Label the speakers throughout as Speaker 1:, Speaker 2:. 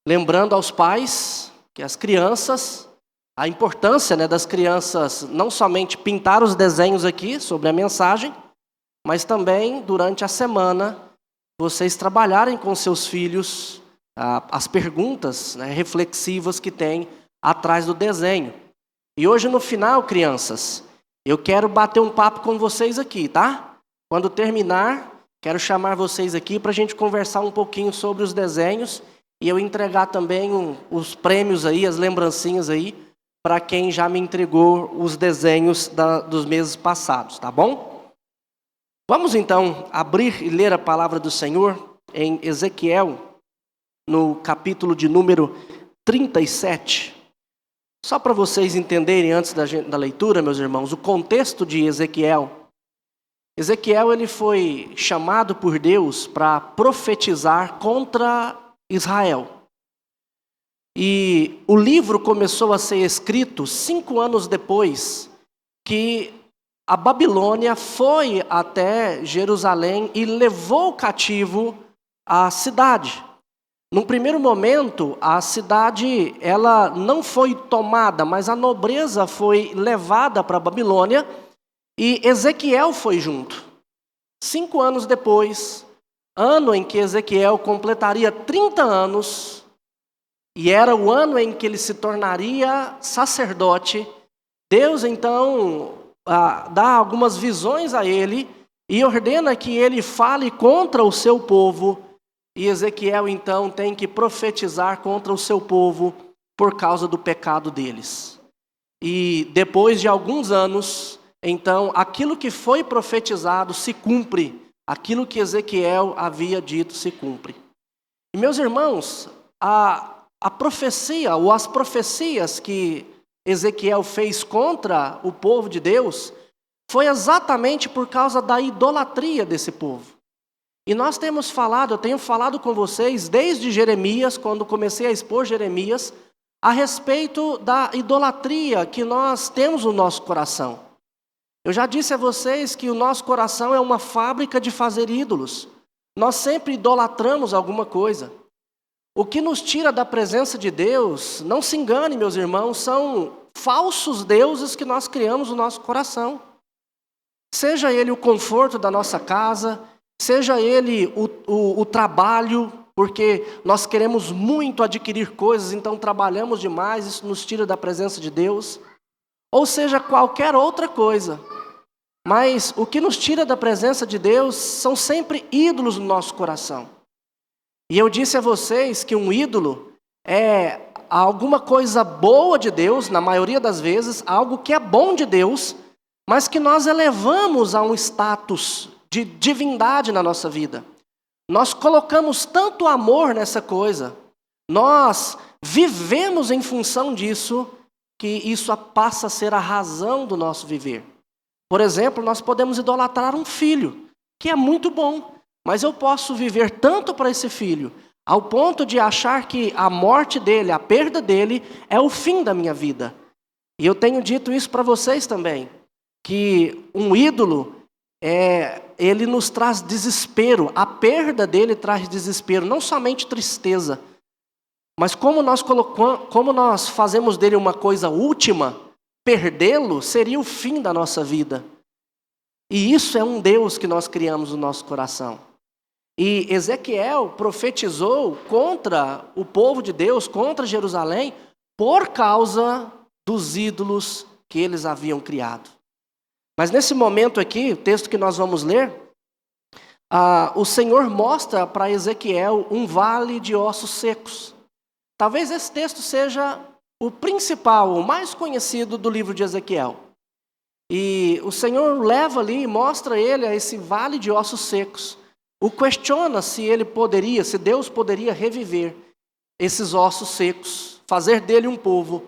Speaker 1: lembrando aos pais que as crianças, a importância, das crianças não somente pintar os desenhos aqui sobre a mensagem, mas também durante a semana vocês trabalharem com seus filhos as perguntas, reflexivas que tem atrás do desenho. E hoje no final, crianças, eu quero bater um papo com vocês aqui, tá? Quando terminar, quero chamar vocês aqui para a gente conversar um pouquinho sobre os desenhos e eu entregar também os prêmios aí, as lembrancinhas aí, para quem já me entregou os desenhos dos meses passados, tá bom? Vamos então abrir e ler a palavra do Senhor em Ezequiel, no capítulo de número 37. Só para vocês entenderem antes da leitura, meus irmãos, o contexto de Ezequiel. Ezequiel ele foi chamado por Deus para profetizar contra Israel. E o livro começou a ser escrito 5 anos depois que a Babilônia foi até Jerusalém e levou cativo a cidade. Num primeiro momento, a cidade ela não foi tomada, mas a nobreza foi levada para a Babilônia e Ezequiel foi junto. 5 anos depois, ano em que Ezequiel completaria 30 anos, e era o ano em que ele se tornaria sacerdote, Deus então dá algumas visões a ele e ordena que ele fale contra o seu povo. E Ezequiel, então, tem que profetizar contra o seu povo por causa do pecado deles. E depois de alguns anos, então, aquilo que foi profetizado se cumpre. Aquilo que Ezequiel havia dito se cumpre. E, meus irmãos, a profecia, ou as profecias que Ezequiel fez contra o povo de Deus, foi exatamente por causa da idolatria desse povo. E nós temos falado, eu tenho falado com vocês desde Jeremias, quando comecei a expor Jeremias, a respeito da idolatria que nós temos no nosso coração. Eu já disse a vocês que o nosso coração é uma fábrica de fazer ídolos. Nós sempre idolatramos alguma coisa. O que nos tira da presença de Deus, não se engane, meus irmãos, são falsos deuses que nós criamos no nosso coração. Seja ele o conforto da nossa casa, seja ele o trabalho, porque nós queremos muito adquirir coisas, então trabalhamos demais, isso nos tira da presença de Deus. Ou seja, qualquer outra coisa. Mas o que nos tira da presença de Deus são sempre ídolos no nosso coração. E eu disse a vocês que um ídolo é alguma coisa boa de Deus, na maioria das vezes, algo que é bom de Deus, mas que nós elevamos a um status de divindade na nossa vida. Nós colocamos tanto amor nessa coisa, nós vivemos em função disso, que isso passa a ser a razão do nosso viver. Por exemplo, nós podemos idolatrar um filho, que é muito bom, mas eu posso viver tanto para esse filho, ao ponto de achar que a morte dele, a perda dele, é o fim da minha vida. E eu tenho dito isso para vocês também, que um ídolo, ele nos traz desespero, a perda dele traz desespero, não somente tristeza, mas como nós fazemos dele uma coisa última, perdê-lo seria o fim da nossa vida. E isso é um Deus que nós criamos no nosso coração. E Ezequiel profetizou contra o povo de Deus, contra Jerusalém, por causa dos ídolos que eles haviam criado. Mas nesse momento aqui, o texto que nós vamos ler, o Senhor mostra para Ezequiel um vale de ossos secos. Talvez esse texto seja o principal, o mais conhecido do livro de Ezequiel. E o Senhor leva ali e mostra ele a esse vale de ossos secos. O questiona se Deus poderia reviver esses ossos secos, fazer dele um povo.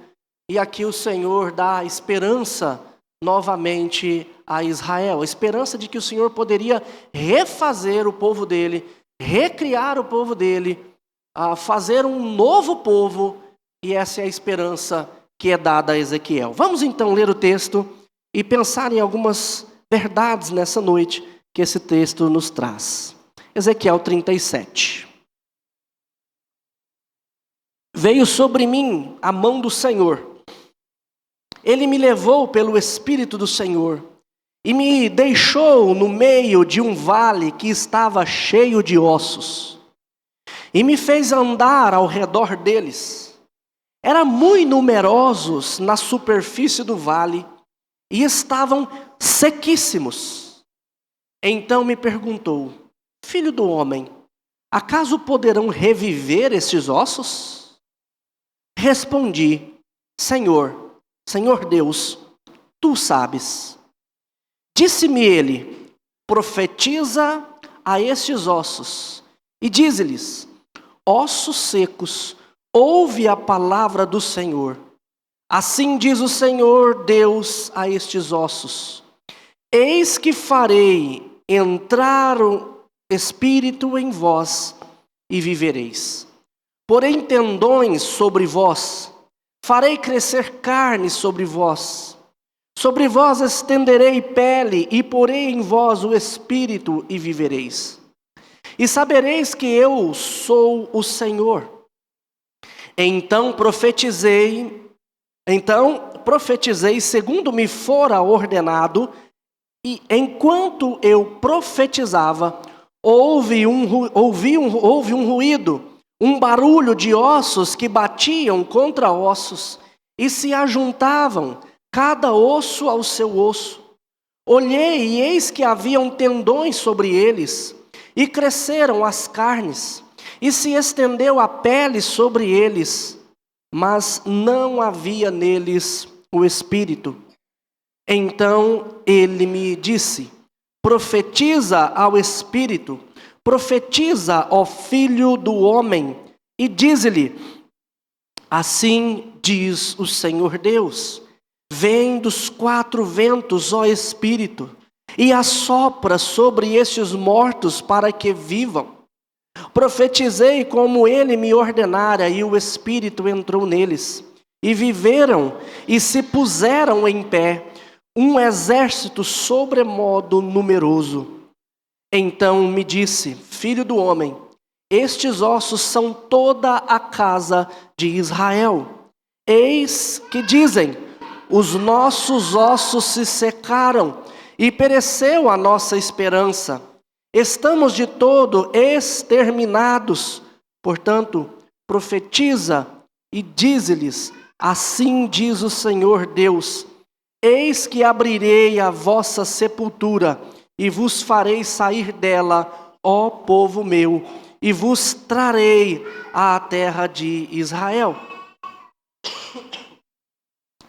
Speaker 1: E aqui o Senhor dá esperança novamente a Israel, a esperança de que o Senhor poderia refazer o povo dele, recriar o povo dele, fazer um novo povo, e essa é a esperança que é dada a Ezequiel. Vamos então ler o texto e pensar em algumas verdades nessa noite que esse texto nos traz. Ezequiel 37. veio sobre mim a mão do Senhor. Ele me levou pelo Espírito do Senhor e me deixou no meio de um vale que estava cheio de ossos, e me fez andar ao redor deles. Eram muito numerosos na superfície do vale e estavam sequíssimos. Então me perguntou: Filho do homem, acaso poderão reviver estes ossos? Respondi: Senhor Deus, tu sabes. Disse-me ele: profetiza a estes ossos e dize-lhes: ossos secos, ouve a palavra do Senhor. Assim diz o Senhor Deus a estes ossos: eis que farei entrar o Espírito em vós e vivereis. Porém tendões sobre vós, farei crescer carne sobre vós. Sobre vós estenderei pele e porei em vós o Espírito e vivereis. E sabereis que eu sou o Senhor. Então profetizei segundo me fora ordenado, e enquanto eu profetizava, houve um ruído, um barulho de ossos que batiam contra ossos e se ajuntavam, cada osso ao seu osso. Olhei e eis que haviam tendões sobre eles, e cresceram as carnes, e se estendeu a pele sobre eles, mas não havia neles o Espírito. Então ele me disse: profetiza ao Espírito, profetiza ao Filho do homem, e dize-lhe: assim diz o Senhor Deus: vem dos quatro ventos, ó Espírito, e assopra sobre estes mortos para que vivam. Profetizei como ele me ordenara, e o Espírito entrou neles, e viveram e se puseram em pé, um exército sobremodo numeroso. Então me disse: filho do homem, estes ossos são toda a casa de Israel. Eis que dizem: os nossos ossos se secaram e pereceu a nossa esperança. Estamos de todo exterminados. Portanto, profetiza e dize-lhes: assim diz o Senhor Deus: eis que abrirei a vossa sepultura e vos farei sair dela, ó povo meu, e vos trarei à terra de Israel.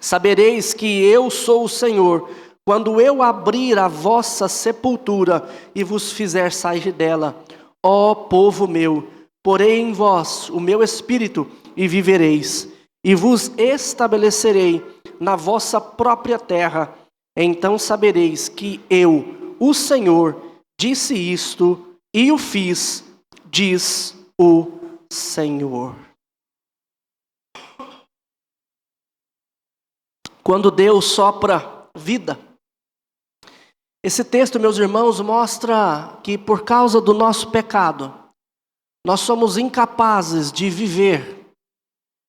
Speaker 1: Sabereis que eu sou o Senhor, quando eu abrir a vossa sepultura e vos fizer sair dela, ó povo meu, porei em vós o meu espírito e vivereis, e vos estabelecerei na vossa própria terra. Então sabereis que eu, o Senhor, disse isto e o fiz, diz o Senhor. Quando Deus sopra vida. Esse texto, meus irmãos, mostra que por causa do nosso pecado, nós somos incapazes de viver,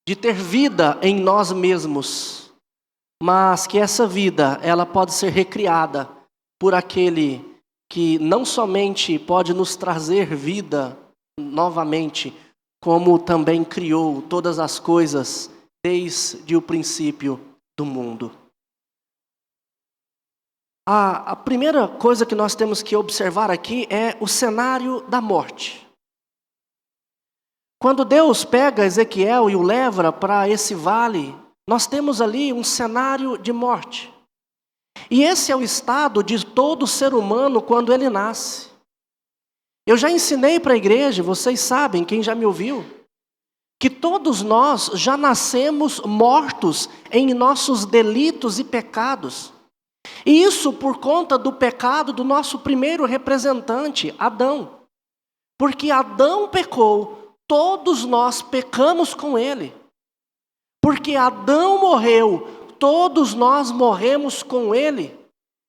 Speaker 1: de ter vida em nós mesmos, mas que essa vida, ela pode ser recriada por aquele que não somente pode nos trazer vida novamente, como também criou todas as coisas desde o princípio do mundo. A primeira coisa que nós temos que observar aqui é o cenário da morte. Quando Deus pega Ezequiel e o leva para esse vale, nós temos ali um cenário de morte. E esse é o estado de todo ser humano quando ele nasce. Eu já ensinei para a igreja, vocês sabem, quem já me ouviu, que todos nós já nascemos mortos em nossos delitos e pecados. E isso por conta do pecado do nosso primeiro representante, Adão. Porque Adão pecou, todos nós pecamos com ele. Porque Adão morreu, todos nós morremos com ele.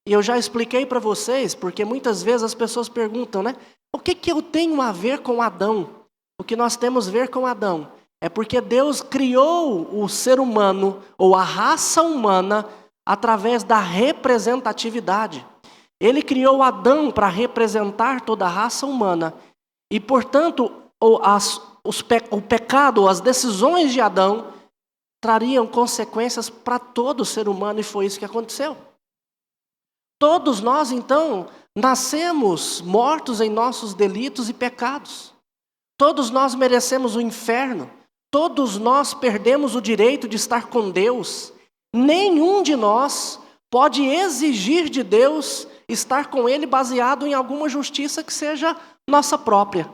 Speaker 1: E eu já expliquei para vocês, porque muitas vezes as pessoas perguntam, né? O que eu tenho a ver com Adão? O que nós temos a ver com Adão É porque Deus criou o ser humano, ou a raça humana, através da representatividade. Ele criou Adão para representar toda a raça humana. E, portanto, o pecado, as decisões de Adão, trariam consequências para todo ser humano, e foi isso que aconteceu. Todos nós, então, nascemos mortos em nossos delitos e pecados. Todos nós merecemos o inferno. Todos nós perdemos o direito de estar com Deus. Nenhum de nós pode exigir de Deus estar com Ele baseado em alguma justiça que seja nossa própria.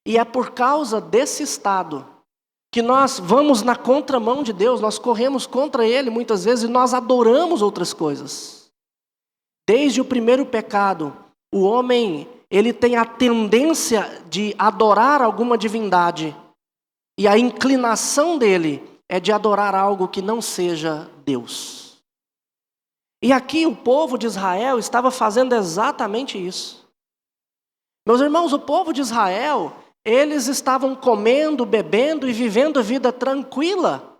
Speaker 1: E é por causa desse estado que nós vamos na contramão de Deus, nós corremos contra Ele muitas vezes e nós adoramos outras coisas. Desde o primeiro pecado, o homem, ele tem a tendência de adorar alguma divindade. E a inclinação dele é de adorar algo que não seja Deus. E aqui o povo de Israel estava fazendo exatamente isso. Meus irmãos, o povo de Israel, eles estavam comendo, bebendo e vivendo a vida tranquila.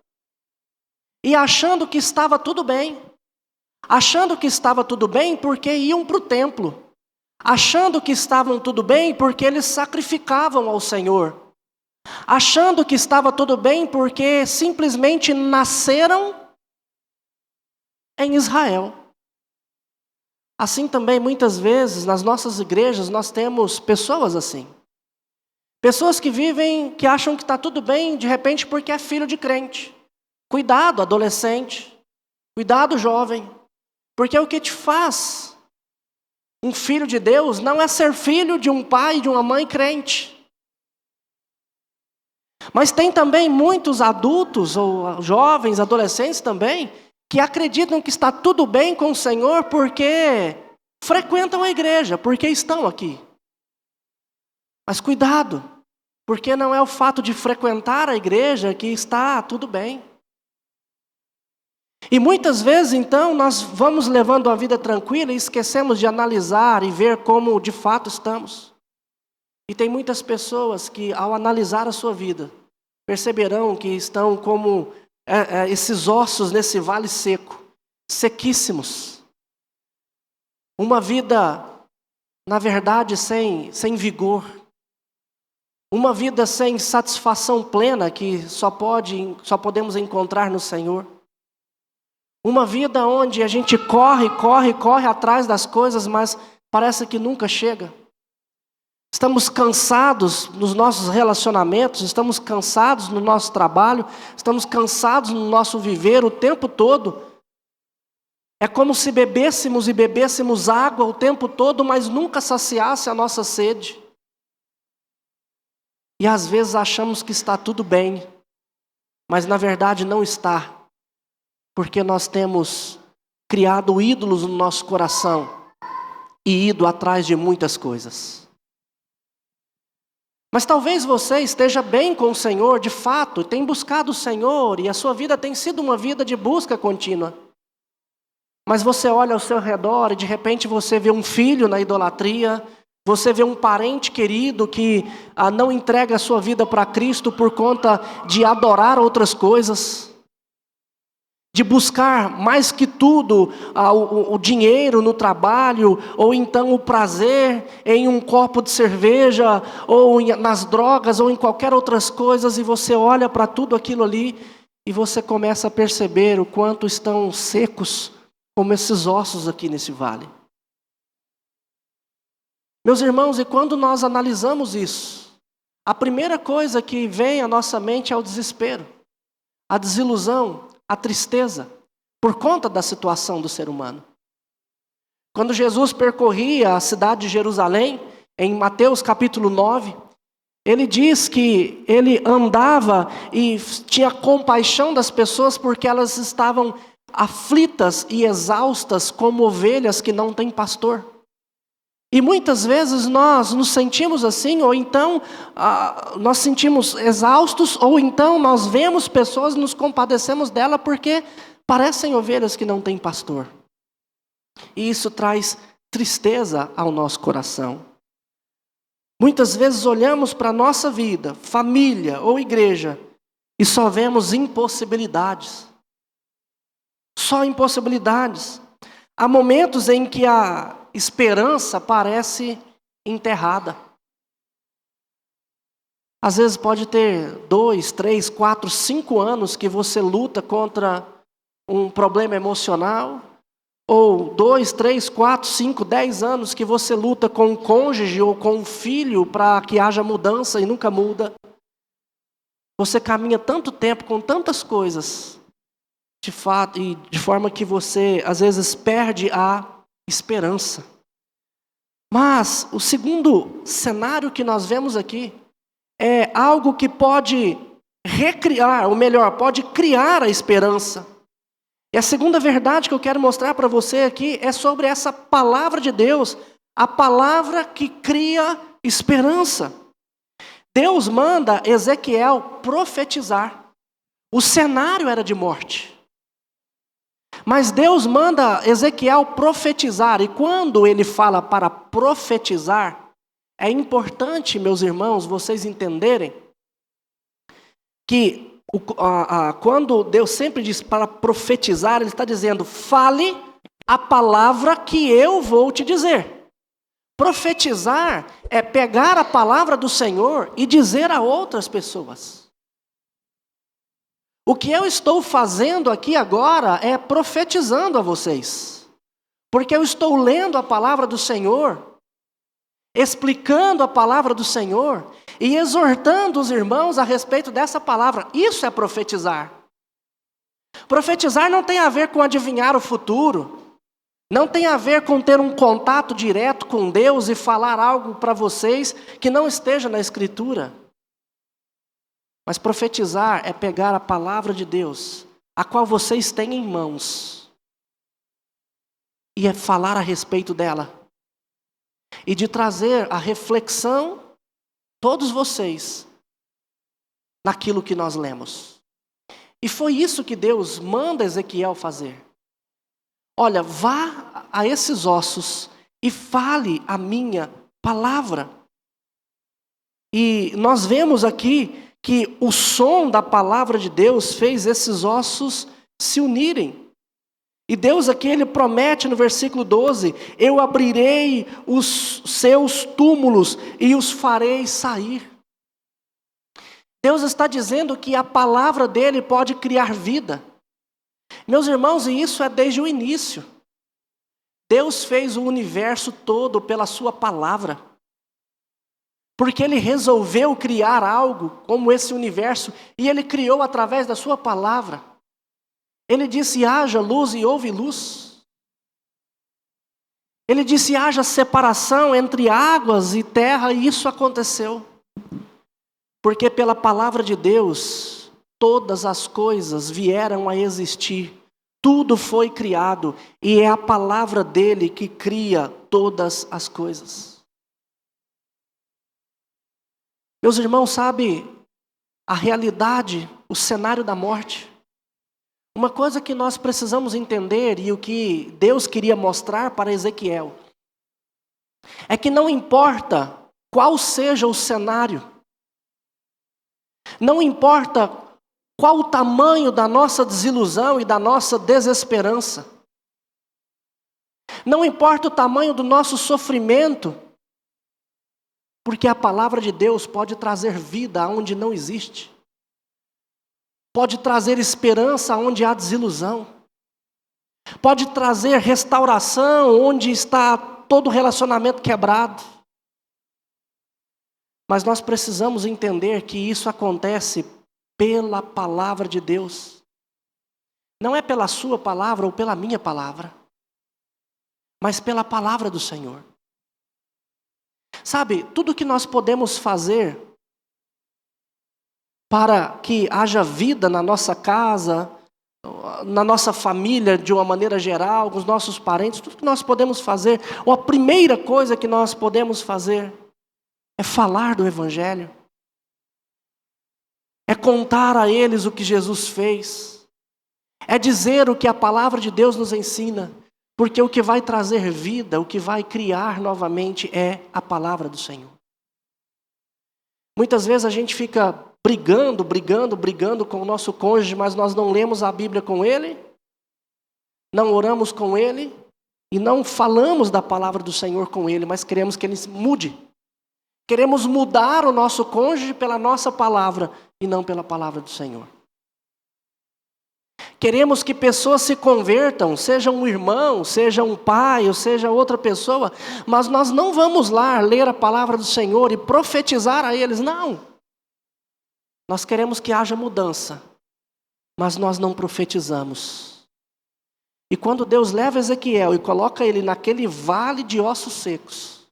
Speaker 1: E achando que estava tudo bem. Achando que estava tudo bem porque iam para o templo. Achando que estavam tudo bem porque eles sacrificavam ao Senhor. Achando que estava tudo bem porque simplesmente nasceram em Israel. Assim também, muitas vezes, nas nossas igrejas, nós temos pessoas assim. Pessoas que vivem, que acham que está tudo bem, de repente, porque é filho de crente. Cuidado, adolescente. Cuidado, jovem. Porque o que te faz um filho de Deus não é ser filho de um pai e de uma mãe crente. Mas tem também muitos adultos, ou jovens, adolescentes também, que acreditam que está tudo bem com o Senhor porque frequentam a igreja, porque estão aqui. Mas cuidado, porque não é o fato de frequentar a igreja que está tudo bem. E muitas vezes, então, nós vamos levando uma vida tranquila e esquecemos de analisar e ver como de fato estamos. E tem muitas pessoas que, ao analisar a sua vida, perceberão que estão como esses ossos nesse vale seco, sequíssimos. Uma vida, na verdade, sem vigor. Uma vida sem satisfação plena que só podemos encontrar no Senhor. Uma vida onde a gente corre atrás das coisas, mas parece que nunca chega. Estamos cansados nos nossos relacionamentos, estamos cansados no nosso trabalho, estamos cansados no nosso viver o tempo todo. É como se bebêssemos água o tempo todo, mas nunca saciasse a nossa sede. E às vezes achamos que está tudo bem, mas na verdade não está. Porque nós temos criado ídolos no nosso coração e ido atrás de muitas coisas. Mas talvez você esteja bem com o Senhor, de fato, tem buscado o Senhor e a sua vida tem sido uma vida de busca contínua. Mas você olha ao seu redor e de repente você vê um filho na idolatria, você vê um parente querido que não entrega a sua vida para Cristo por conta de adorar outras coisas. De buscar mais que tudo o dinheiro no trabalho, ou então o prazer em um copo de cerveja, ou nas drogas, ou em qualquer outras coisas, e você olha para tudo aquilo ali, e você começa a perceber o quanto estão secos, como esses ossos aqui nesse vale. Meus irmãos, e quando nós analisamos isso, a primeira coisa que vem à nossa mente é o desespero, a desilusão, a tristeza, por conta da situação do ser humano. Quando Jesus percorria a cidade de Jerusalém, em Mateus capítulo 9, ele diz que ele andava e tinha compaixão das pessoas porque elas estavam aflitas e exaustas como ovelhas que não têm pastor. E muitas vezes nós nos sentimos assim, ou então nós sentimos exaustos, ou então nós vemos pessoas e nos compadecemos dela porque parecem ovelhas que não têm pastor. E isso traz tristeza ao nosso coração. Muitas vezes olhamos para a nossa vida, família ou igreja, e só vemos impossibilidades. Só impossibilidades. Há momentos em que a esperança parece enterrada. Às vezes pode ter 2, 3, 4, 5 anos que você luta contra um problema emocional, ou 2, 3, 4, 5, 10 anos que você luta com um cônjuge ou com um filho para que haja mudança e nunca muda. Você caminha tanto tempo com tantas coisas, de fato, e de forma que você às vezes perde a esperança. Mas o segundo cenário que nós vemos aqui é algo que pode recriar, ou melhor, pode criar a esperança. E a segunda verdade que eu quero mostrar para você aqui é sobre essa palavra de Deus, a palavra que cria esperança. Deus manda Ezequiel profetizar. O cenário era de morte. Mas Deus manda Ezequiel profetizar. E quando ele fala para profetizar, é importante, meus irmãos, vocês entenderem que quando Deus sempre diz para profetizar, Ele está dizendo, fale a palavra que eu vou te dizer. Profetizar é pegar a palavra do Senhor e dizer a outras pessoas. O que eu estou fazendo aqui agora é profetizando a vocês. Porque eu estou lendo a palavra do Senhor, explicando a palavra do Senhor e exortando os irmãos a respeito dessa palavra. Isso é profetizar. Profetizar não tem a ver com adivinhar o futuro. Não tem a ver com ter um contato direto com Deus e falar algo para vocês que não esteja na Escritura. Mas profetizar é pegar a palavra de Deus, a qual vocês têm em mãos, e é falar a respeito dela. E de trazer a reflexão, todos vocês, naquilo que nós lemos. E foi isso que Deus manda Ezequiel fazer. Olha, vá a esses ossos e fale a minha palavra. E nós vemos aqui que o som da palavra de Deus fez esses ossos se unirem. E Deus aqui, Ele promete no versículo 12, eu abrirei os seus túmulos e os farei sair. Deus está dizendo que a palavra dEle pode criar vida. Meus irmãos, e isso é desde o início. Deus fez o universo todo pela sua palavra. Porque Ele resolveu criar algo como esse universo, e Ele criou através da sua palavra. Ele disse, haja luz e houve luz. Ele disse, haja separação entre águas e terra, e isso aconteceu. Porque pela palavra de Deus, todas as coisas vieram a existir. Tudo foi criado, e é a palavra dele que cria todas as coisas. Meus irmãos, sabe a realidade, o cenário da morte? Uma coisa que nós precisamos entender, e o que Deus queria mostrar para Ezequiel, é que não importa qual seja o cenário, não importa qual o tamanho da nossa desilusão e da nossa desesperança, não importa o tamanho do nosso sofrimento, porque a palavra de Deus pode trazer vida onde não existe. Pode trazer esperança onde há desilusão. Pode trazer restauração onde está todo relacionamento quebrado. Mas nós precisamos entender que isso acontece pela palavra de Deus. Não é pela sua palavra ou pela minha palavra, mas pela palavra do Senhor. Sabe, tudo que nós podemos fazer para que haja vida na nossa casa, na nossa família de uma maneira geral, com os nossos parentes, tudo que nós podemos fazer, ou a primeira coisa que nós podemos fazer é falar do Evangelho. É contar a eles o que Jesus fez. É dizer o que a palavra de Deus nos ensina. Porque o que vai trazer vida, o que vai criar novamente é a palavra do Senhor. Muitas vezes a gente fica brigando com o nosso cônjuge, mas nós não lemos a Bíblia com ele, não oramos com ele e não falamos da palavra do Senhor com ele, mas queremos que ele mude. Queremos mudar o nosso cônjuge pela nossa palavra e não pela palavra do Senhor. Queremos que pessoas se convertam, seja um irmão, seja um pai, ou seja outra pessoa, mas nós não vamos lá ler a palavra do Senhor e profetizar a eles, não. Nós queremos que haja mudança, mas nós não profetizamos. E quando Deus leva Ezequiel e coloca ele naquele vale de ossos secos,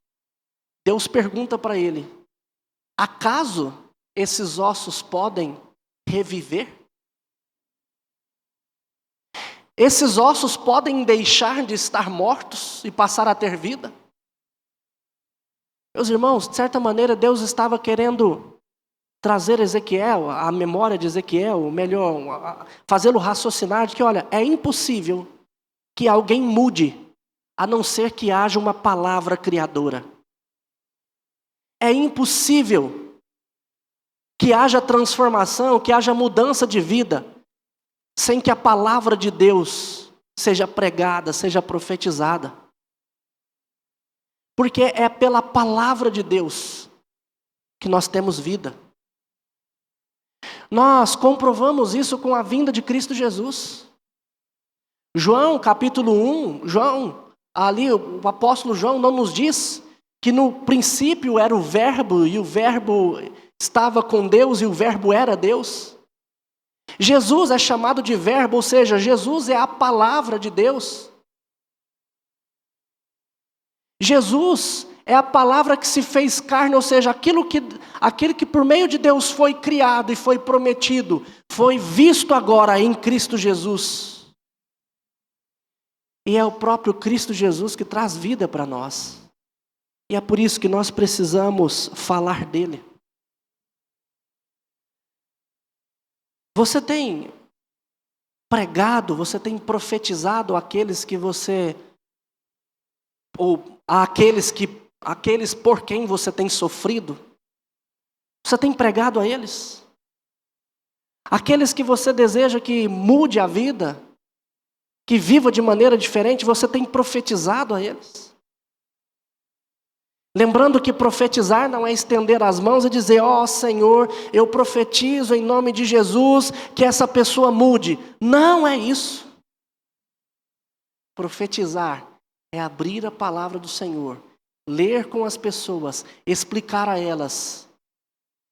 Speaker 1: Deus pergunta para ele: acaso esses ossos podem reviver? Esses ossos podem deixar de estar mortos e passar a ter vida? Meus irmãos, de certa maneira Deus estava querendo trazer Ezequiel, a memória de Ezequiel, ou melhor, fazê-lo raciocinar de que, olha, é impossível que alguém mude, a não ser que haja uma palavra criadora. É impossível que haja transformação, que haja mudança de vida, sem que a palavra de Deus seja pregada, seja profetizada. Porque é pela palavra de Deus que nós temos vida. Nós comprovamos isso com a vinda de Cristo Jesus. João, capítulo 1, ali o apóstolo João não nos diz que no princípio era o verbo, e o verbo estava com Deus, e o verbo era Deus. Jesus é chamado de verbo, ou seja, Jesus é a palavra de Deus. Jesus é a palavra que se fez carne, ou seja, aquele que por meio de Deus foi criado e foi prometido, foi visto agora em Cristo Jesus. E é o próprio Cristo Jesus que traz vida para nós. E é por isso que nós precisamos falar dele. Você tem pregado, você tem profetizado àqueles que você, ou àqueles por quem você tem sofrido? Você tem pregado a eles? Aqueles que você deseja que mude a vida, que viva de maneira diferente, você tem profetizado a eles? Lembrando que profetizar não é estender as mãos e dizer: ó Senhor, eu profetizo em nome de Jesus que essa pessoa mude. Não é isso. Profetizar é abrir a palavra do Senhor, ler com as pessoas, explicar a elas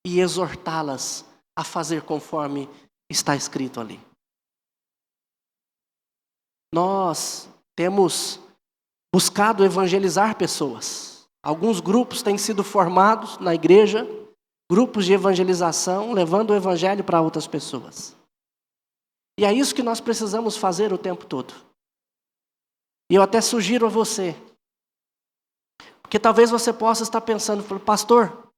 Speaker 1: e exortá-las a fazer conforme está escrito ali. Nós temos buscado evangelizar pessoas. Alguns grupos têm sido formados na igreja, grupos de evangelização, levando o evangelho para outras pessoas. E é isso que nós precisamos fazer o tempo todo. E eu até sugiro a você, porque talvez você possa estar pensando: pastor,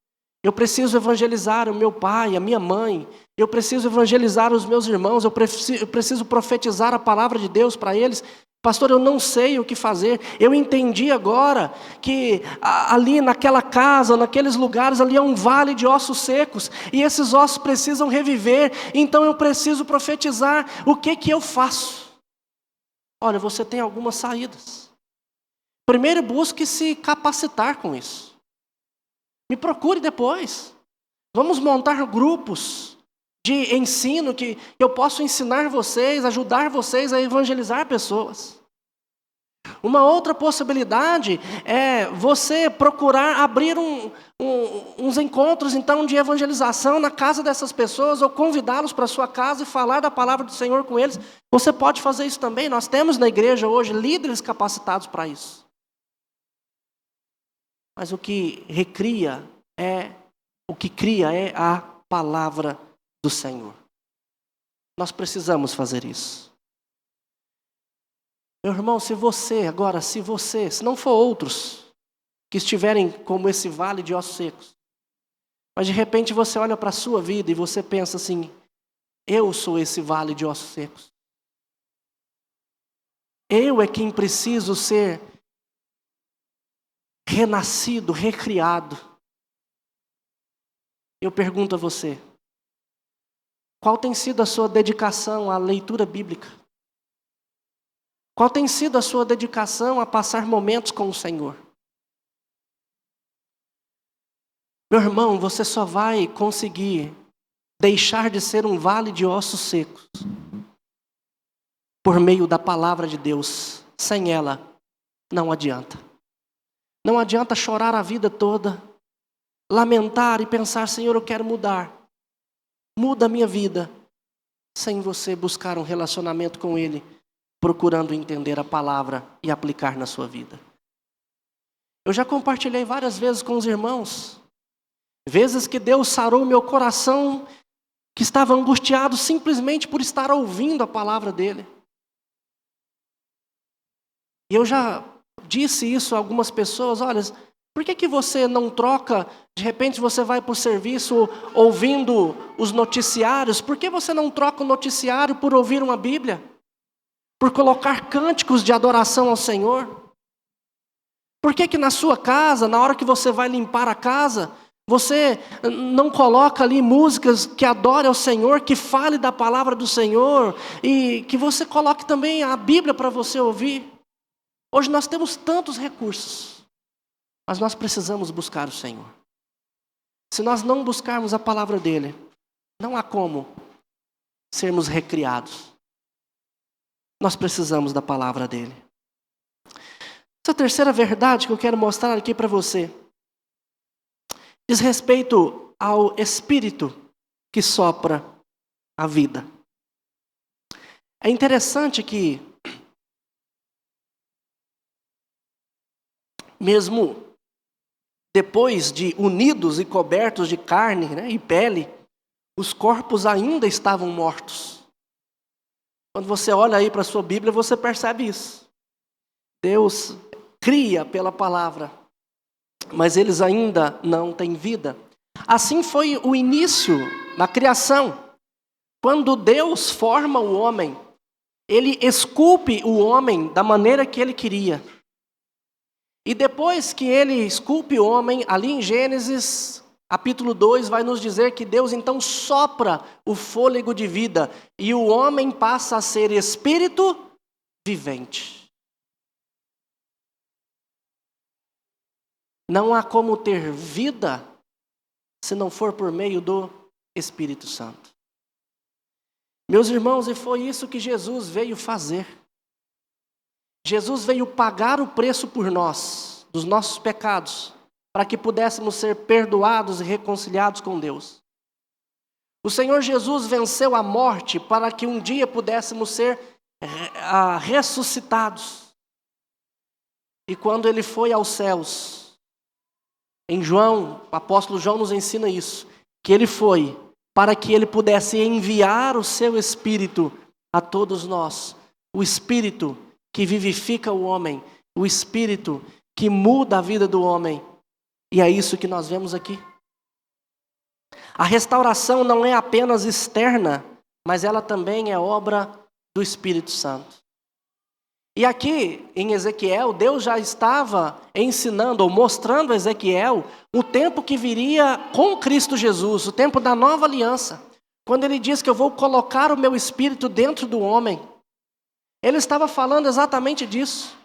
Speaker 1: eu preciso evangelizar o meu pai, a minha mãe, eu preciso evangelizar os meus irmãos, eu preciso profetizar a palavra de Deus para eles. Pastor, eu não sei o que fazer. Eu entendi agora que ali naquela casa, naqueles lugares, ali é um vale de ossos secos. E esses ossos precisam reviver. Então eu preciso profetizar. O que eu faço? Olha, você tem algumas saídas. Primeiro, busque se capacitar com isso. Me procure depois. Vamos montar grupos de ensino que eu posso ensinar vocês, ajudar vocês a evangelizar pessoas. Uma outra possibilidade é você procurar abrir uns encontros então de evangelização na casa dessas pessoas, ou convidá-los para a sua casa e falar da palavra do Senhor com eles. Você pode fazer isso também. Nós temos na igreja hoje líderes capacitados para isso. Mas o que cria é a palavra do Senhor. Nós precisamos fazer isso. Meu irmão, se não for outros que estiverem como esse vale de ossos secos, mas de repente você olha para a sua vida e você pensa assim: eu sou esse vale de ossos secos. Eu é quem preciso ser renascido, recriado. Eu pergunto a você, qual tem sido a sua dedicação à leitura bíblica? Qual tem sido a sua dedicação a passar momentos com o Senhor? Meu irmão, você só vai conseguir deixar de ser um vale de ossos secos por meio da palavra de Deus. Sem ela, não adianta. Não adianta chorar a vida toda, lamentar e pensar, Senhor, eu quero mudar. Muda a minha vida. Sem você buscar um relacionamento com Ele, procurando entender a palavra e aplicar na sua vida. Eu já compartilhei várias vezes com os irmãos, vezes que Deus sarou meu coração, que estava angustiado simplesmente por estar ouvindo a palavra dEle. E eu já disse isso a algumas pessoas, olha, por que você não troca, de repente você vai para o serviço ouvindo os noticiários, por que você não troca o noticiário por ouvir uma Bíblia? Por colocar cânticos de adoração ao Senhor? Por que na sua casa, na hora que você vai limpar a casa, você não coloca ali músicas que adorem ao Senhor, que fale da palavra do Senhor, e que você coloque também a Bíblia para você ouvir? Hoje nós temos tantos recursos, mas nós precisamos buscar o Senhor. Se nós não buscarmos a palavra dEle, não há como sermos recriados. Nós precisamos da palavra dEle. Essa terceira verdade que eu quero mostrar aqui para você diz respeito ao Espírito que sopra a vida. É interessante que, mesmo depois de unidos e cobertos de carne, né, e pele, os corpos ainda estavam mortos. Quando você olha aí para a sua Bíblia, você percebe isso. Deus cria pela palavra, mas eles ainda não têm vida. Assim foi o início na criação. Quando Deus forma o homem, Ele esculpe o homem da maneira que Ele queria. E depois que Ele esculpe o homem, ali em Gênesis, capítulo 2, vai nos dizer que Deus então sopra o fôlego de vida, e o homem passa a ser espírito vivente. Não há como ter vida se não for por meio do Espírito Santo. Meus irmãos, e foi isso que Jesus veio fazer. Jesus veio pagar o preço por nós, dos nossos pecados, para que pudéssemos ser perdoados e reconciliados com Deus. O Senhor Jesus venceu a morte para que um dia pudéssemos ser ressuscitados. E quando Ele foi aos céus, em João, o apóstolo João nos ensina isso, que Ele foi para que Ele pudesse enviar o seu Espírito a todos nós. O Espírito que vivifica o homem, o Espírito que muda a vida do homem. E é isso que nós vemos aqui. A restauração não é apenas externa, mas ela também é obra do Espírito Santo. E aqui em Ezequiel, Deus já estava ensinando ou mostrando a Ezequiel o tempo que viria com Cristo Jesus, o tempo da nova aliança. Quando Ele diz que eu vou colocar o meu Espírito dentro do homem, Ele estava falando exatamente disso.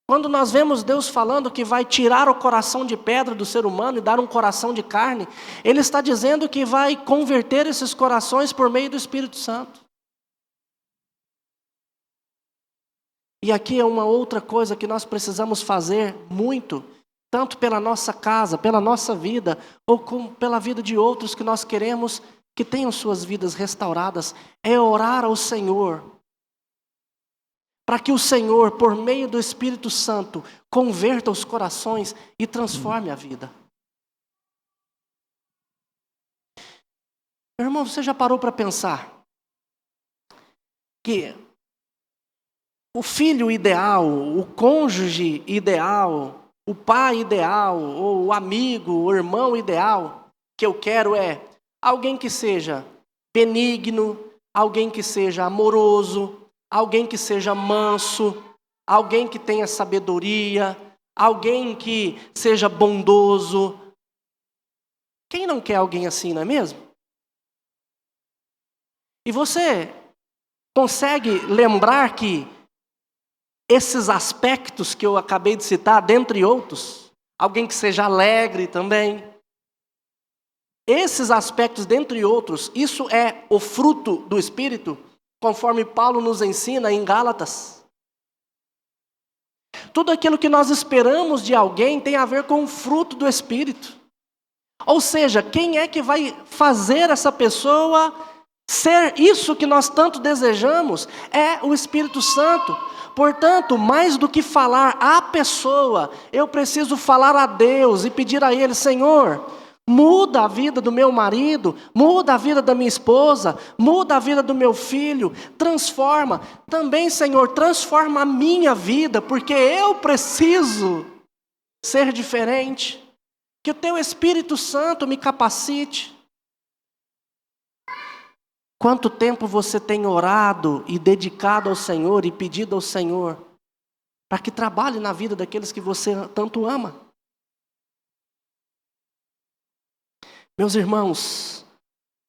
Speaker 1: Quando nós vemos Deus falando que vai tirar o coração de pedra do ser humano e dar um coração de carne, Ele está dizendo que vai converter esses corações por meio do Espírito Santo. E aqui é uma outra coisa que nós precisamos fazer muito, tanto pela nossa casa, pela nossa vida, ou pela vida de outros que nós queremos que tenham suas vidas restauradas, é orar ao Senhor, para que o Senhor, por meio do Espírito Santo, converta os corações e transforme a vida. Meu irmão, você já parou para pensar que o filho ideal, o cônjuge ideal, o pai ideal, ou o amigo, o irmão ideal que eu quero é alguém que seja benigno, alguém que seja amoroso, alguém que seja manso, alguém que tenha sabedoria, alguém que seja bondoso. Quem não quer alguém assim, não é mesmo? E você consegue lembrar que esses aspectos que eu acabei de citar, dentre outros, alguém que seja alegre também, esses aspectos, dentre outros, isso é o fruto do Espírito, conforme Paulo nos ensina em Gálatas. Tudo aquilo que nós esperamos de alguém tem a ver com o fruto do Espírito. Ou seja, quem é que vai fazer essa pessoa ser isso que nós tanto desejamos? É o Espírito Santo. Portanto, mais do que falar à pessoa, eu preciso falar a Deus e pedir a Ele: Senhor, muda a vida do meu marido, muda a vida da minha esposa, muda a vida do meu filho, transforma. Também, Senhor, transforma a minha vida, porque eu preciso ser diferente. Que o Teu Espírito Santo me capacite. Quanto tempo você tem orado e dedicado ao Senhor e pedido ao Senhor para que trabalhe na vida daqueles que você tanto ama? Meus irmãos,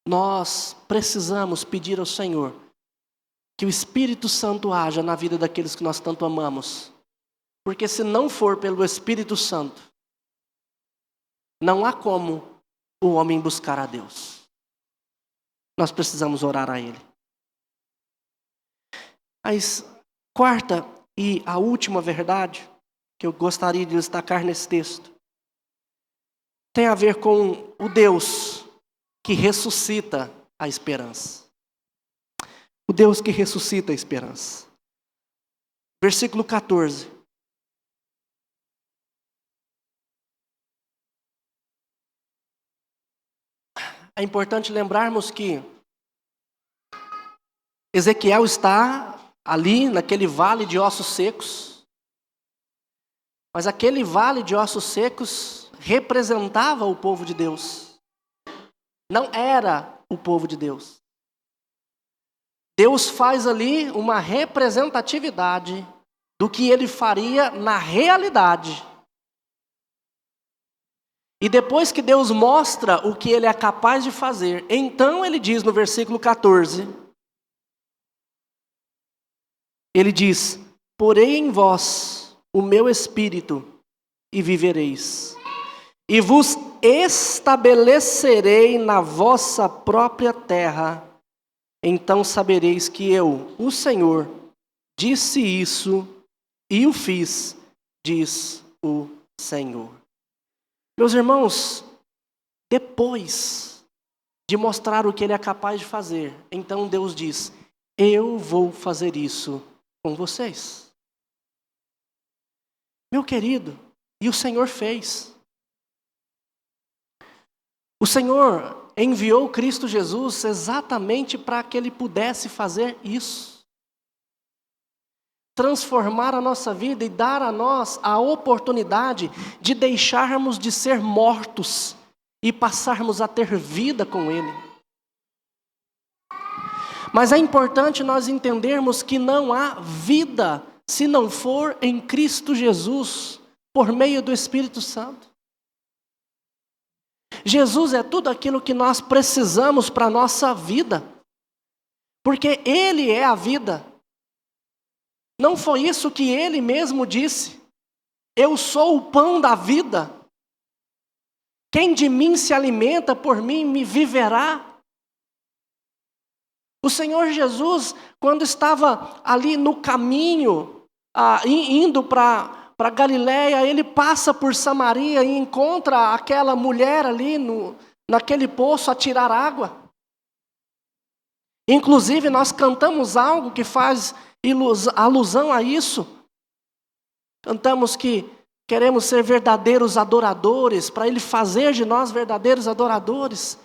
Speaker 1: nós precisamos pedir ao Senhor que o Espírito Santo haja na vida daqueles que nós tanto amamos. Porque se não for pelo Espírito Santo, não há como o homem buscar a Deus. Nós precisamos orar a Ele. Mas quarta e a última verdade que eu gostaria de destacar nesse texto tem a ver com o Deus que ressuscita a esperança. O Deus que ressuscita a esperança. Versículo 14. É importante lembrarmos que Ezequiel está ali naquele vale de ossos secos. Mas aquele vale de ossos secos representava o povo de Deus. Não era o povo de Deus. Deus faz ali uma representatividade do que Ele faria na realidade. E depois que Deus mostra o que Ele é capaz de fazer, então Ele diz no versículo 14, Ele diz: porei em vós o meu espírito e vivereis, e vos estabelecerei na vossa própria terra, então sabereis que eu, o Senhor, disse isso e o fiz, diz o Senhor. Meus irmãos, depois de mostrar o que Ele é capaz de fazer, então Deus diz: eu vou fazer isso com vocês. Meu querido, e o Senhor fez. O Senhor enviou Cristo Jesus exatamente para que Ele pudesse fazer isso. Transformar a nossa vida e dar a nós a oportunidade de deixarmos de ser mortos e passarmos a ter vida com Ele. Mas é importante nós entendermos que não há vida se não for em Cristo Jesus, por meio do Espírito Santo. Jesus é tudo aquilo que nós precisamos para a nossa vida, porque Ele é a vida. Não foi isso que Ele mesmo disse? Eu sou o pão da vida. Quem de mim se alimenta, por mim me viverá. O Senhor Jesus, quando estava ali no caminho, indo para Galiléia, Ele passa por Samaria e encontra aquela mulher ali naquele poço a tirar água. Inclusive nós cantamos algo que faz alusão a isso. Cantamos que queremos ser verdadeiros adoradores, para Ele fazer de nós verdadeiros adoradores,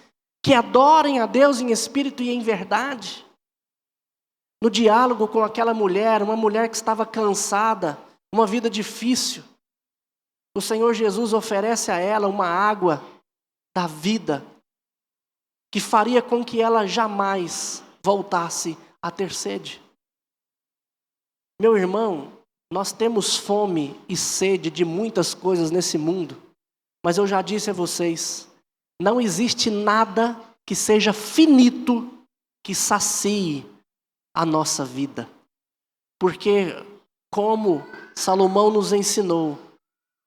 Speaker 1: que adorem a Deus em espírito e em verdade. No diálogo com aquela mulher, uma mulher que estava cansada, uma vida difícil, o Senhor Jesus oferece a ela uma água da vida, que faria com que ela jamais voltasse a ter sede. Meu irmão, nós temos fome e sede de muitas coisas nesse mundo, mas eu já disse a vocês, Não existe nada que seja finito que sacie a nossa vida. Porque, como Salomão nos ensinou,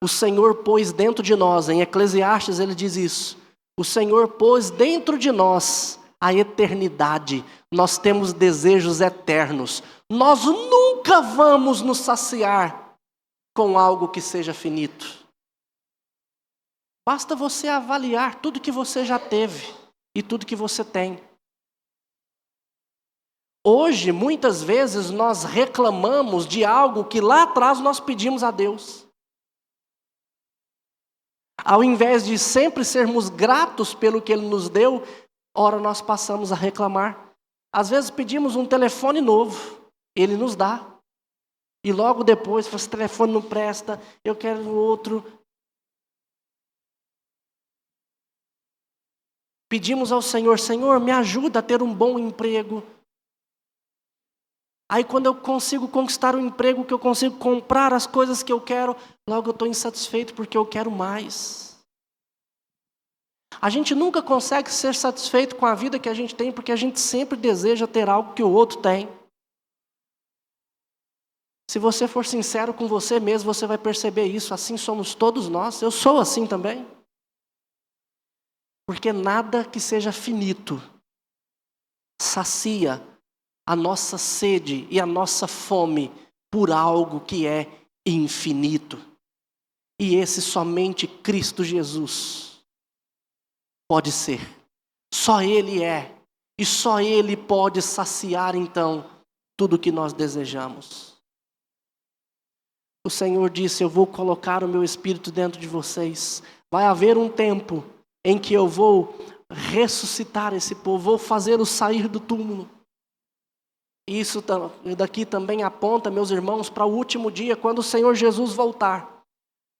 Speaker 1: o Senhor pôs dentro de nós, em Eclesiastes ele diz isso, o Senhor pôs dentro de nós a eternidade. Nós temos desejos eternos. Nós nunca vamos nos saciar com algo que seja finito. Basta você avaliar tudo que você já teve e tudo que você tem. Hoje, muitas vezes, nós reclamamos de algo que lá atrás nós pedimos a Deus. Ao invés de sempre sermos gratos pelo que Ele nos deu, ora nós passamos a reclamar. Às vezes pedimos um telefone novo, Ele nos dá. E logo depois, esse telefone não presta, eu quero outro. Pedimos ao Senhor, Senhor, me ajuda a ter um bom emprego. Aí quando eu consigo conquistar um emprego, que eu consigo comprar as coisas que eu quero, logo eu estou insatisfeito porque eu quero mais. A gente nunca consegue ser satisfeito com a vida que a gente tem, porque a gente sempre deseja ter algo que o outro tem. Se você for sincero com você mesmo, você vai perceber isso. Assim somos todos nós. Eu sou assim também. Porque nada que seja finito sacia a nossa sede e a nossa fome por algo que é infinito. E esse somente Cristo Jesus pode ser. Só Ele é. E só Ele pode saciar, então, tudo que nós desejamos. O Senhor disse, eu vou colocar o meu Espírito dentro de vocês. Vai haver um tempo em que eu vou ressuscitar esse povo, vou fazê-los sair do túmulo. Isso daqui também aponta, meus irmãos, para o último dia, quando o Senhor Jesus voltar.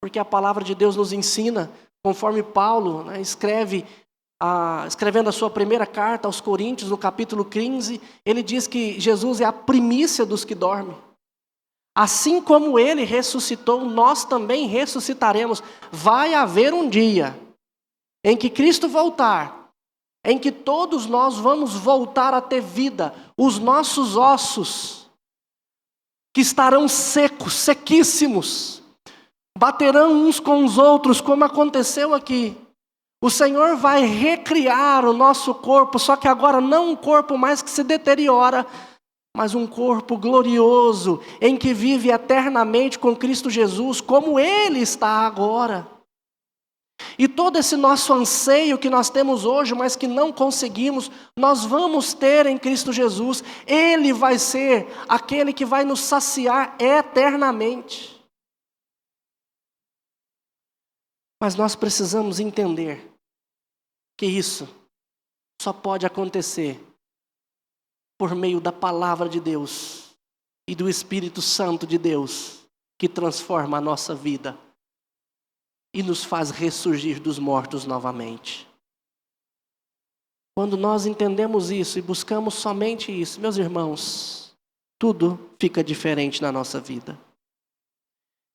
Speaker 1: Porque a palavra de Deus nos ensina, conforme Paulo, escrevendo a sua primeira carta aos Coríntios, no capítulo 15, ele diz que Jesus é a primícia dos que dormem. Assim como Ele ressuscitou, nós também ressuscitaremos. Vai haver um dia em que Cristo voltar, em que todos nós vamos voltar a ter vida. Os nossos ossos, que estarão secos, sequíssimos, baterão uns com os outros, como aconteceu aqui. O Senhor vai recriar o nosso corpo, só que agora não um corpo mais que se deteriora, mas um corpo glorioso, em que vive eternamente com Cristo Jesus, como Ele está agora. E todo esse nosso anseio que nós temos hoje, mas que não conseguimos, nós vamos ter em Cristo Jesus. Ele vai ser aquele que vai nos saciar eternamente. Mas nós precisamos entender que isso só pode acontecer por meio da palavra de Deus e do Espírito Santo de Deus, que transforma a nossa vida e nos faz ressurgir dos mortos novamente. Quando nós entendemos isso e buscamos somente isso, meus irmãos, tudo fica diferente na nossa vida.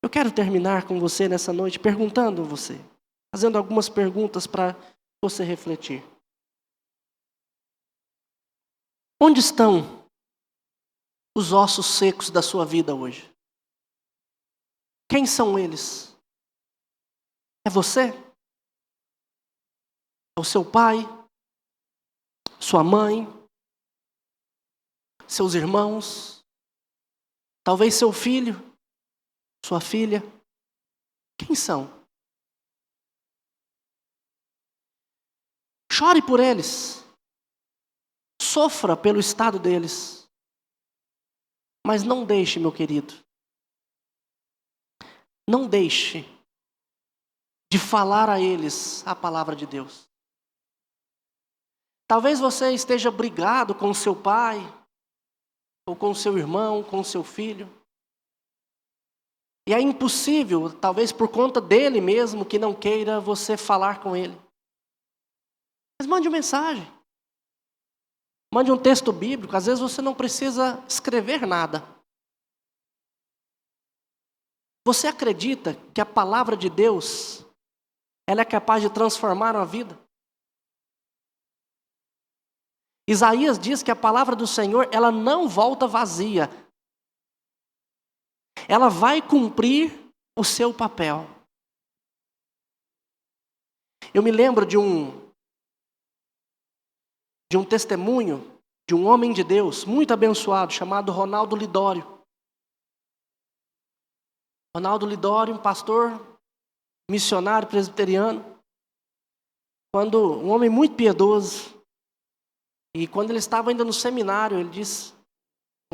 Speaker 1: Eu quero terminar com você nessa noite perguntando a você, fazendo algumas perguntas para você refletir. Onde estão os ossos secos da sua vida hoje? Quem são eles? É você? É o seu pai? Sua mãe? Seus irmãos? Talvez seu filho? Sua filha? Quem são? Chore por eles. Sofra pelo estado deles. Mas não deixe, meu querido, não deixe de falar a eles a palavra de Deus. Talvez você esteja brigado com seu pai, ou com seu irmão, com seu filho. E é impossível, talvez por conta dele mesmo, que não queira você falar com ele. Mas mande uma mensagem. Mande um texto bíblico. Às vezes você não precisa escrever nada. Você acredita que a palavra de Deus, ela é capaz de transformar uma vida? Isaías diz que a palavra do Senhor, ela não volta vazia. Ela vai cumprir o seu papel. Eu me lembro de um testemunho de um homem de Deus muito abençoado, chamado Ronaldo Lidório. Ronaldo Lidório, um pastor, missionário presbiteriano, um homem muito piedoso. E quando ele estava ainda no seminário,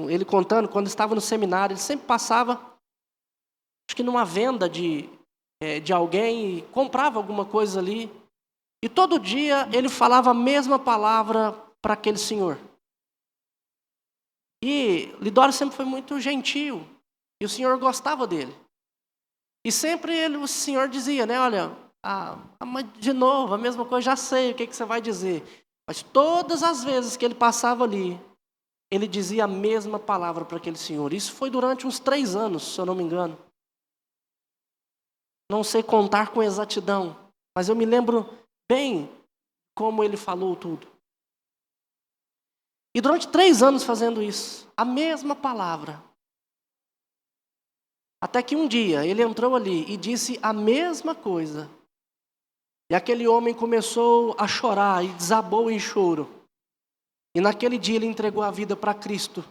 Speaker 1: ele contando, quando estava no seminário, ele sempre passava, acho que numa venda de alguém, e comprava alguma coisa ali. E todo dia ele falava a mesma palavra para aquele senhor. E Lidório sempre foi muito gentil, e o senhor gostava dele. E sempre o senhor dizia, né, olha, mas de novo, a mesma coisa, já sei o que você vai dizer. Mas todas as vezes que ele passava ali, ele dizia a mesma palavra para aquele senhor. Isso foi durante uns 3 anos, se eu não me engano. Não sei contar com exatidão, mas eu me lembro bem como ele falou tudo. E durante 3 anos fazendo isso, a mesma palavra. Até que um dia ele entrou ali e disse a mesma coisa. E aquele homem começou a chorar e desabou em choro. E naquele dia ele entregou a vida para Cristo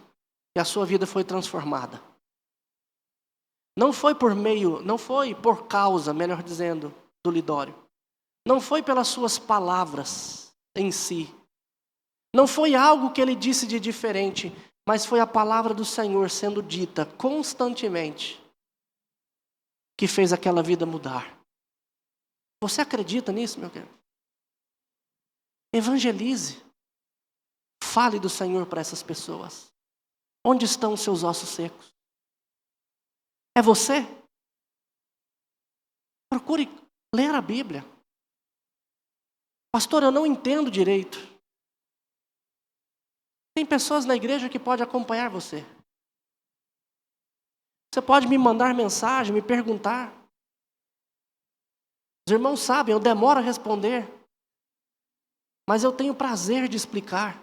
Speaker 1: e a sua vida foi transformada. Não foi por causa, melhor dizendo, do Lidório. Não foi pelas suas palavras em si. Não foi algo que ele disse de diferente, mas foi a palavra do Senhor sendo dita constantemente que fez aquela vida mudar. Você acredita nisso, meu querido? Evangelize. Fale do Senhor para essas pessoas. Onde estão os seus ossos secos? É você? Procure ler a Bíblia. Pastor, eu não entendo direito. Tem pessoas na igreja que podem acompanhar você. Você pode me mandar mensagem, me perguntar. Os irmãos sabem, eu demoro a responder. Mas eu tenho prazer de explicar.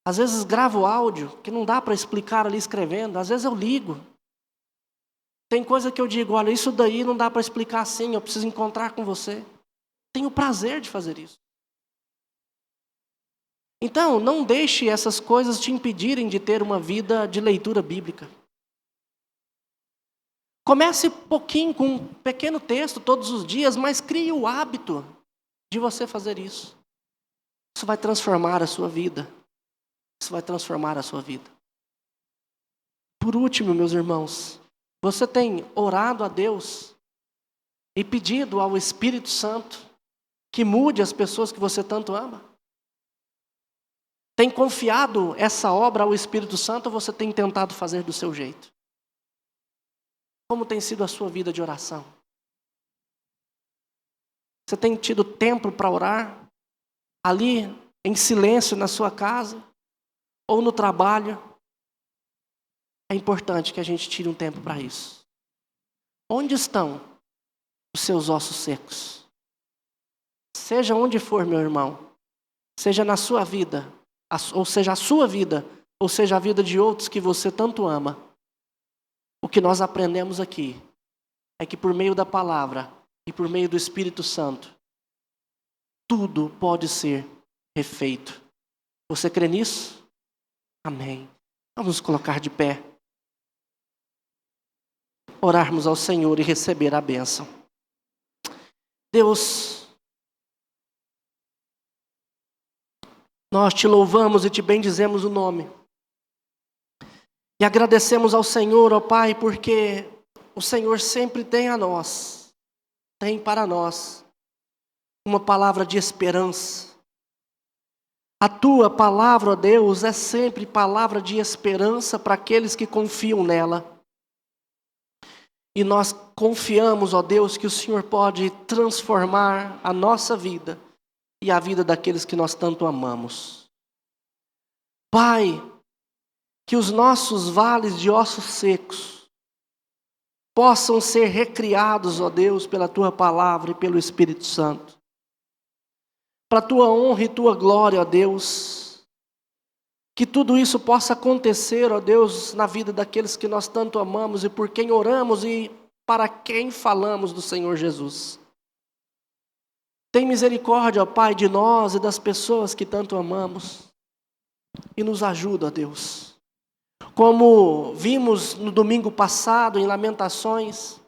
Speaker 1: Às vezes gravo áudio, que não dá para explicar ali escrevendo. Às vezes eu ligo. Tem coisa que eu digo, olha, isso daí não dá para explicar assim, eu preciso encontrar com você. Tenho prazer de fazer isso. Então, não deixe essas coisas te impedirem de ter uma vida de leitura bíblica. Comece pouquinho com um pequeno texto todos os dias, mas crie o hábito de você fazer isso. Isso vai transformar a sua vida. Isso vai transformar a sua vida. Por último, meus irmãos, você tem orado a Deus e pedido ao Espírito Santo que mude as pessoas que você tanto ama? Tem confiado essa obra ao Espírito Santo ou você tem tentado fazer do seu jeito? Como tem sido a sua vida de oração? Você tem tido tempo para orar? Ali, em silêncio, na sua casa? Ou no trabalho? É importante que a gente tire um tempo para isso. Onde estão os seus ossos secos? Seja onde for, meu irmão. Seja na sua vida, ou seja a sua vida, ou seja a vida de outros que você tanto ama. O que nós aprendemos aqui é que por meio da palavra e por meio do Espírito Santo, tudo pode ser refeito. Você crê nisso? Amém. Vamos nos colocar de pé. Orarmos ao Senhor e receber a bênção. Deus, nós te louvamos e te bendizemos o nome. E agradecemos ao Senhor, ó Pai, porque o Senhor sempre tem para nós, uma palavra de esperança. A tua palavra, ó Deus, é sempre palavra de esperança para aqueles que confiam nela. E nós confiamos, ó Deus, que o Senhor pode transformar a nossa vida e a vida daqueles que nós tanto amamos. Pai, que os nossos vales de ossos secos possam ser recriados, ó Deus, pela Tua palavra e pelo Espírito Santo. para a tua honra e tua glória, ó Deus. Que tudo isso possa acontecer, ó Deus, na vida daqueles que nós tanto amamos e por quem oramos e para quem falamos do Senhor Jesus. Tem misericórdia, ó Pai, de nós e das pessoas que tanto amamos e nos ajuda, ó Deus. Como vimos no domingo passado em Lamentações,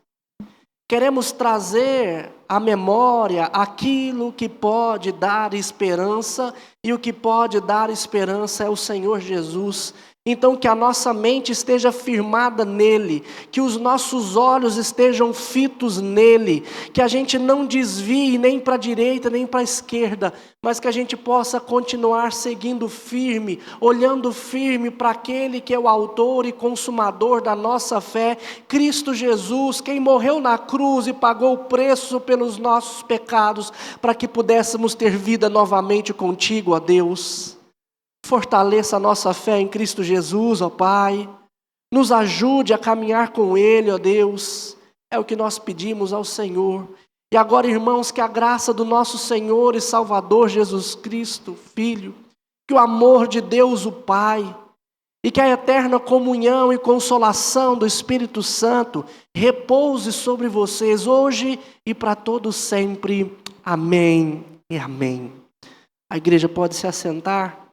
Speaker 1: queremos trazer à memória aquilo que pode dar esperança, e o que pode dar esperança é o Senhor Jesus. Então que a nossa mente esteja firmada nele, que os nossos olhos estejam fitos nele, que a gente não desvie nem para a direita nem para a esquerda, mas que a gente possa continuar seguindo firme, olhando firme para aquele que é o autor e consumador da nossa fé, Cristo Jesus, quem morreu na cruz e pagou o preço pelos nossos pecados, para que pudéssemos ter vida novamente contigo, ó Deus. Fortaleça a nossa fé em Cristo Jesus, ó Pai. Nos ajude a caminhar com Ele, ó Deus. É o que nós pedimos ao Senhor. E agora, irmãos, que a graça do nosso Senhor e Salvador Jesus Cristo, Filho, que o amor de Deus, o Pai, e que a eterna comunhão e consolação do Espírito Santo repouse sobre vocês hoje e para todos sempre. Amém e amém. A igreja pode se assentar.